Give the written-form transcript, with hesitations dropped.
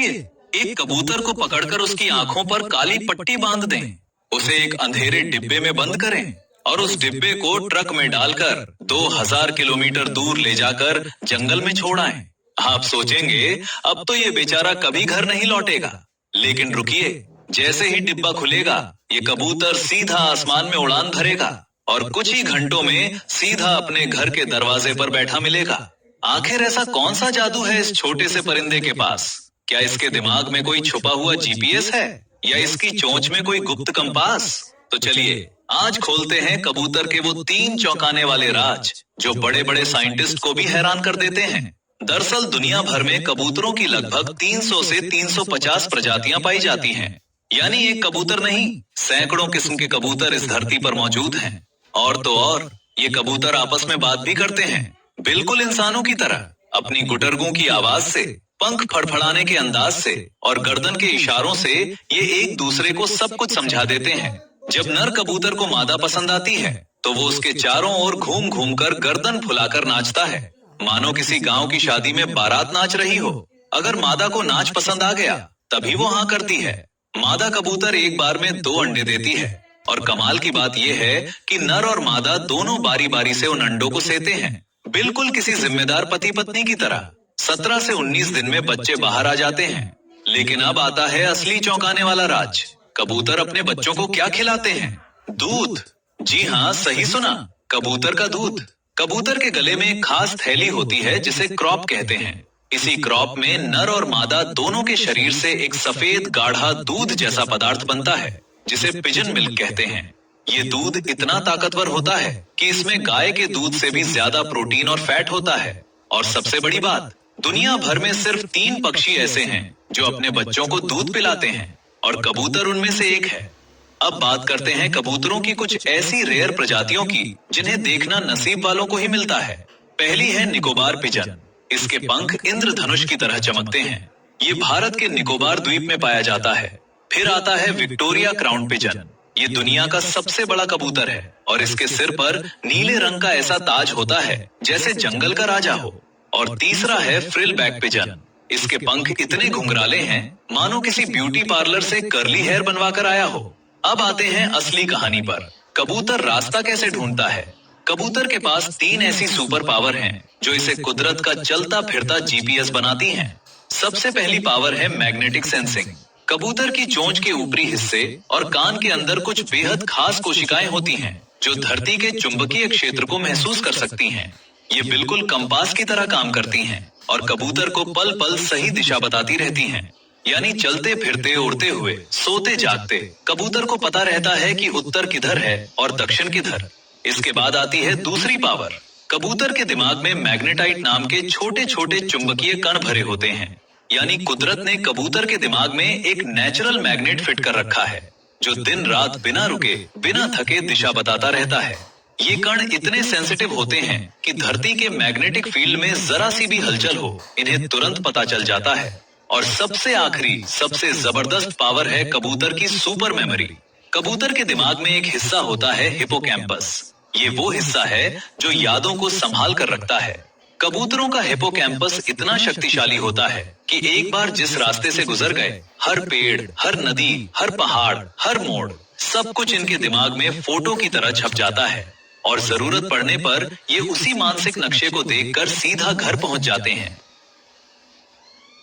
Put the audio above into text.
एक कबूतर को पकड़कर उसकी आंखों पर काली पट्टी बांध दें, उसे एक अंधेरे डिब्बे में बंद करें और उस डिब्बे को ट्रक में डालकर 2000 किलोमीटर दूर ले जाकर जंगल में छोड़ आएं। आप सोचेंगे अब तो ये बेचारा कभी घर नहीं लौटेगा, लेकिन रुकिए, जैसे ही डिब्बा खुलेगा ये कबूतर सीधा आसमान में उड़ान भरेगा और कुछ ही घंटों में सीधा अपने घर के दरवाजे पर बैठा मिलेगा। आखिर ऐसा कौन सा जादू है इस छोटे से परिंदे के पास? क्या इसके दिमाग में कोई छुपा हुआ जीपीएस है या इसकी चोंच में कोई गुप्त कंपास? तो चलिए आज खोलते हैं कबूतर के वो 3 चौंकाने वाले राज जो बड़े बड़े साइंटिस्ट को भी हैरान कर देते हैं। दरअसल दुनिया भर में कबूतरों की लगभग 300 से 350 प्रजातियां पाई जाती हैं। यानी एक कबूतर नहीं, सैकड़ों किस्म के कबूतर इस धरती पर मौजूद हैं। और तो और ये कबूतर आपस में बात भी करते हैं, बिल्कुल इंसानों की तरह, अपनी गुटरगू की आवाज से, पंख फड़फड़ाने के अंदाज से और गर्दन के इशारों से ये एक दूसरे को सब कुछ समझा देते हैं। जब नर कबूतर को मादा पसंद आती है तो वो उसके चारों ओर घूम घूम कर गर्दन फुलाकर नाचता है, मानो किसी गांव की शादी में बारात नाच रही हो। अगर मादा को नाच पसंद आ गया तभी वो हाँ करती है। मादा कबूतर एक बार में 2 अंडे देती है और कमाल की बात यह है कि नर और मादा दोनों बारी बारी से उन अंडों को सेते हैं, बिल्कुल किसी जिम्मेदार पति पत्नी की तरह। 17 से 19 दिन में बच्चे बाहर आ जाते हैं। लेकिन अब आता है असली चौंकाने वाला राज। कबूतर अपने बच्चों को क्या खिलाते हैं? दूध। जी हाँ, सही सुना, कबूतर का दूध। कबूतर के गले में एक खास थैली होती है जिसे क्रॉप कहते हैं। इसी क्रॉप में नर और मादा दोनों के शरीर से एक सफेद गाढ़ा दूध जैसा पदार्थ बनता है जिसे पिजन मिल्क कहते हैं। ये दूध इतना ताकतवर होता है कि इसमें गाय के दूध से भी ज्यादा प्रोटीन और फैट होता है। और सबसे बड़ी बात, दुनिया भर में सिर्फ 3 पक्षी ऐसे हैं जो अपने बच्चों को दूध पिलाते हैं और कबूतर उनमें से एक है। अब बात करते हैं कबूतरों की कुछ ऐसी रेयर प्रजातियों की जिन्हें देखना नसीब वालों को ही मिलता है। पहली है निकोबार पिजन। इसके पंख इंद्रधनुष की तरह चमकते हैं। ये भारत के निकोबार द्वीप में पाया जाता है। फिर आता है विक्टोरिया क्राउन पिजन। ये दुनिया का सबसे बड़ा कबूतर है और इसके सिर पर नीले रंग का ऐसा ताज होता है जैसे जंगल का राजा हो। और तीसरा है फ्रिल बैक पिजन। इसके पंख इतने घुंघराले हैं मानो किसी ब्यूटी पार्लर से कर्ली हेयर बनवा कर आया हो। अब आते हैं असली कहानी पर। कबूतर रास्ता कैसे ढूंढता है? कबूतर के पास 3 ऐसी सुपर पावर हैं जो इसे कुदरत का चलता फिरता जीपीएस बनाती हैं। सबसे पहली पावर है मैग्नेटिक सेंसिंग। कबूतर की चोंच के ऊपरी हिस्से और कान के अंदर कुछ बेहद खास कोशिकाएं होती हैं जो धरती के चुंबकीय क्षेत्र को महसूस कर सकती हैं। ये बिल्कुल कंपास की तरह काम करती हैं और कबूतर को पल पल सही दिशा बताती रहती हैं। यानी चलते फिरते, उड़ते हुए, सोते जागते कबूतर को पता रहता है कि उत्तर किधर है और दक्षिण किधर। इसके बाद आती है दूसरी पावर। कबूतर के दिमाग में मैग्नेटाइट नाम के छोटे छोटे चुंबकीय कण भरे होते हैं। यानी कुदरत ने कबूतर के दिमाग में एक नेचुरल मैग्नेट फिट कर रखा है जो दिन रात बिना रुके, बिना थके दिशा बताता रहता है। ये कण इतने सेंसिटिव होते हैं कि धरती के मैग्नेटिक फील्ड में जरा सी भी हलचल हो इन्हें तुरंत पता चल जाता है। और सबसे आखिरी, सबसे जबरदस्त पावर है कबूतर की सुपर मेमोरी। कबूतर के दिमाग में एक हिस्सा होता है हिपोकैम्पस। ये वो हिस्सा है जो यादों को संभाल कर रखता है। कबूतरों का हिपोकैम्पस इतना शक्तिशाली होता है कि एक बार जिस रास्ते से गुजर गए, हर पेड़, हर नदी, हर पहाड़, हर मोड़, सब कुछ इनके दिमाग में फोटो की तरह छप जाता है। और जरूरत पड़ने पर ये उसी मानसिक नक्शे को देखकर सीधा घर पहुंच जाते हैं।